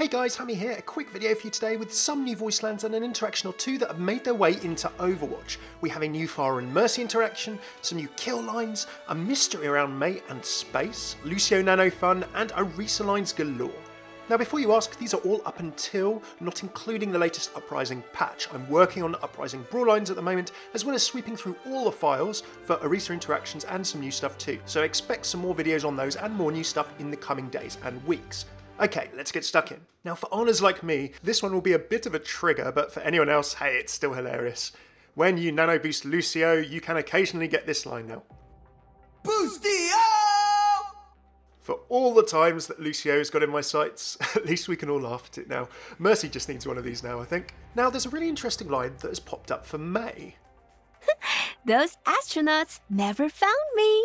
Hey guys, Hammeh here, a quick video for you today with some new voice lines and an interaction or two that have made their way into Overwatch. We have a new Pharah and Mercy interaction, some new kill lines, a mystery around mate and space, Lucio nano fun, and Orisa lines galore. Now before you ask, these are all up until, not including the latest Uprising patch. I'm working on Uprising brawl lines at the moment, as well as sweeping through all the files for Orisa interactions and some new stuff too. So expect some more videos on those and more new stuff in the coming days and weeks. Okay, let's get stuck in. Now for honors like me, this one will be a bit of a trigger, but for anyone else, hey, it's still hilarious. When you nano boost Lucio, you can occasionally get this line now. Boostio! For all the times that Lucio's got in my sights, at least we can all laugh at it now. Mercy just needs one of these now, I think. Now there's a really interesting line that has popped up for May. Those astronauts never found me.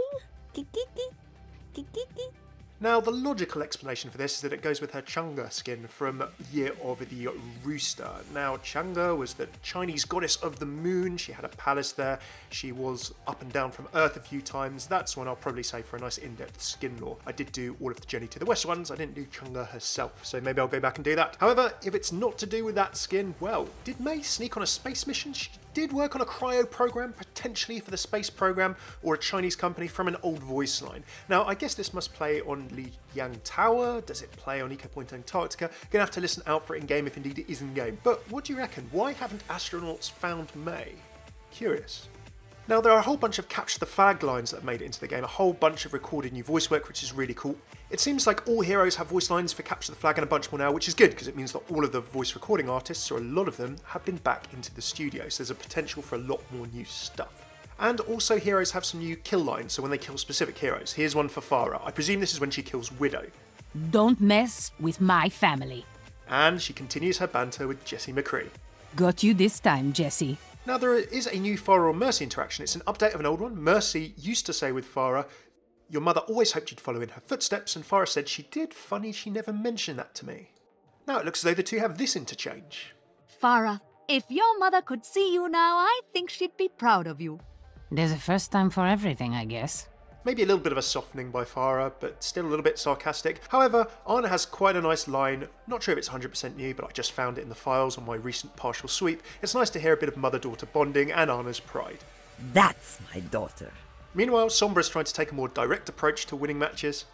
Now, the logical explanation for this is that it goes with her Chang'e skin from Year of the Rooster. Now, Chang'e was the Chinese goddess of the moon. She had a palace there. She was up and down from Earth a few times. That's one I'll probably say for a nice in-depth skin lore. I did do all of the Journey to the West ones. I didn't do Chang'e herself, so maybe I'll go back and do that. However, if it's not to do with that skin, well, did May sneak on a space mission? She did work on a cryo program, potentially for the space program or a Chinese company from an old voice line. Now, I guess this must play on Lijiang Tower. Does it play on Eco Point Antarctica? Gonna have to listen out for it in game if indeed it is in game. But what do you reckon? Why haven't astronauts found May? Curious. Now, there are a whole bunch of capture the flag lines that have made it into the game, a whole bunch of recorded new voice work, which is really cool. It seems like all heroes have voice lines for capture the flag and a bunch more now, which is good because it means that all of the voice recording artists, or a lot of them, have been back into the studio, so there's a potential for a lot more new stuff. And also heroes have some new kill lines, so when they kill specific heroes. Here's one for Pharah. I presume this is when she kills Widow. Don't mess with my family. And she continues her banter with Jessie McCree. Got you this time, Jessie. Now there is a new Pharah or Mercy interaction. It's an update of an old one. Mercy used to say with Pharah, "Your mother always hoped you'd follow in her footsteps," and Pharah said she did. Funny she never mentioned that to me. Now it looks as though the two have this interchange. Pharah, if your mother could see you now, I think she'd be proud of you. There's a first time for everything, I guess. Maybe a little bit of a softening by Pharah, but still a little bit sarcastic. However, Anna has quite a nice line. Not sure if it's 100% new, but I just found it in the files on my recent partial sweep. It's nice to hear a bit of mother-daughter bonding and Anna's pride. That's my daughter. Meanwhile, Sombra's trying to take a more direct approach to winning matches.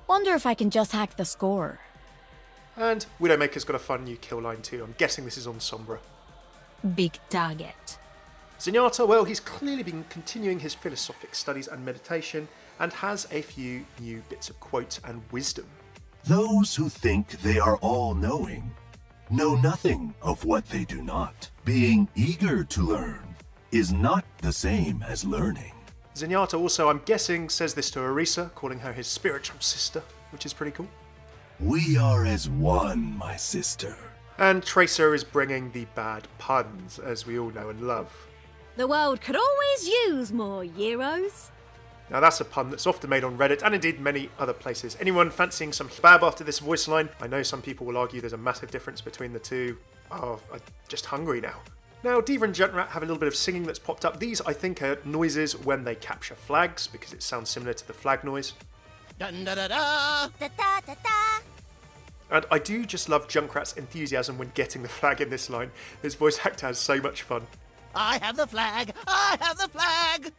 Wonder if I can just hack the score. And Widowmaker's got a fun new kill line too. I'm guessing this is on Sombra. Big target. Zenyatta, well, he's clearly been continuing his philosophic studies and meditation, and has a few new bits of quotes and wisdom. Those who think they are all-knowing know nothing of what they do not. Being eager to learn is not the same as learning. Zenyatta also, I'm guessing, says this to Orisa, calling her his spiritual sister, which is pretty cool. We are as one, my sister. And Tracer is bringing the bad puns, as we all know and love. The world could always use more Euros. Now that's a pun that's often made on Reddit and indeed many other places. Anyone fancying some kebab after this voice line? I know some people will argue there's a massive difference between the two. Oh, I'm just hungry now. Now, Diva and Junkrat have a little bit of singing that's popped up. These, I think, are noises when they capture flags, because it sounds similar to the flag noise. Dun da da da! Da da da da! And I do just love Junkrat's enthusiasm when getting the flag in this line. His voice actor has so much fun. I have the flag! I have the flag!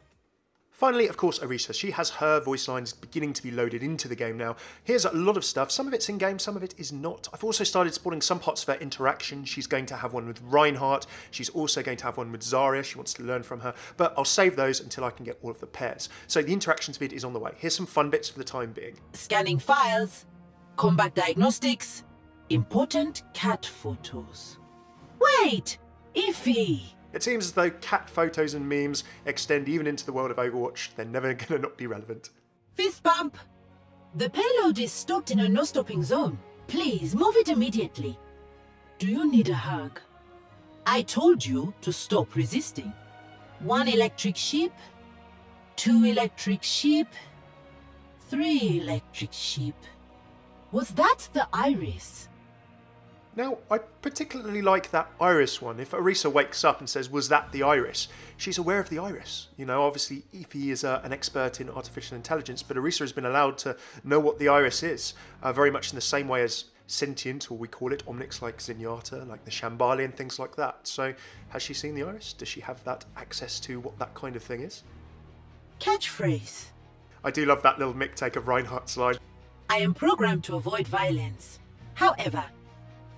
Finally, of course, Orisa. She has her voice lines beginning to be loaded into the game now. Here's a lot of stuff. Some of it's in-game, some of it is not. I've also started spawning some parts of her interaction. She's going to have one with Reinhardt. She's also going to have one with Zarya. She wants to learn from her. But I'll save those until I can get all of the pairs. So the interactions vid is on the way. Here's some fun bits for the time being. Scanning files, combat diagnostics, important cat photos. Wait! Iffy! It seems as though cat photos and memes extend even into the world of Overwatch. They're never going to not be relevant. Fist bump! The payload is stopped in a no-stopping zone. Please, move it immediately. Do you need a hug? I told you to stop resisting. 1 electric sheep, 2 electric sheep, 3 electric sheep. Was that the iris? Now, I particularly like that iris one. If Orisa wakes up and says, "Was that the iris?" she's aware of the iris. You know, obviously, Ify is an expert in artificial intelligence, but Orisa has been allowed to know what the iris is, very much in the same way as sentient, or we call it omnics like Zenyatta, like the Shambali and things like that. So has she seen the iris? Does she have that access to what that kind of thing is? Catchphrase. I do love that little mick take of Reinhardt's line. I am programmed to avoid violence. However,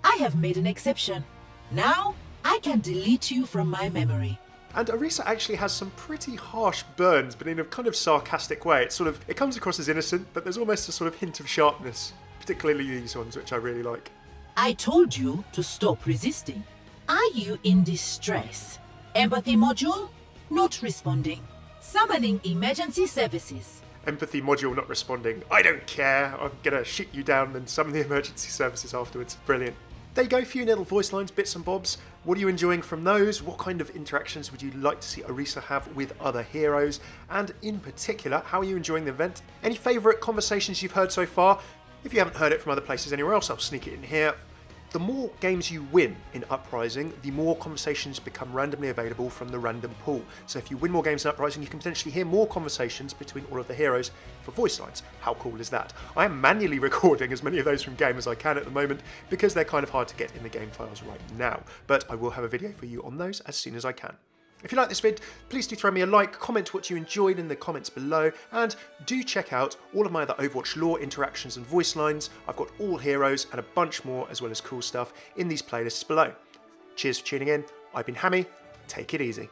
I have made an exception. Now, I can delete you from my memory. And Orisa actually has some pretty harsh burns, but in a kind of sarcastic way. It comes across as innocent, but there's almost a sort of hint of sharpness, particularly these ones, which I really like. I told you to stop resisting. Are you in distress? Empathy module? Not responding. Summoning emergency services. Empathy module not responding. I don't care. I'm gonna shoot you down and summon the emergency services afterwards. Brilliant. There you go, a few little voice lines, bits and bobs. What are you enjoying from those? What kind of interactions would you like to see Orisa have with other heroes? And in particular, how are you enjoying the event? Any favourite conversations you've heard so far? If you haven't heard it from other places anywhere else, I'll sneak it in here. The more games you win in Uprising, the more conversations become randomly available from the random pool. So if you win more games in Uprising, you can potentially hear more conversations between all of the heroes for voice lines. How cool is that? I am manually recording as many of those from game as I can at the moment because they're kind of hard to get in the game files right now. But I will have a video for you on those as soon as I can. If you like this vid, please do throw me a like, comment what you enjoyed in the comments below, and do check out all of my other Overwatch lore, interactions and voice lines. I've got all heroes and a bunch more as well as cool stuff in these playlists below. Cheers for tuning in. I've been Hammeh. Take it easy.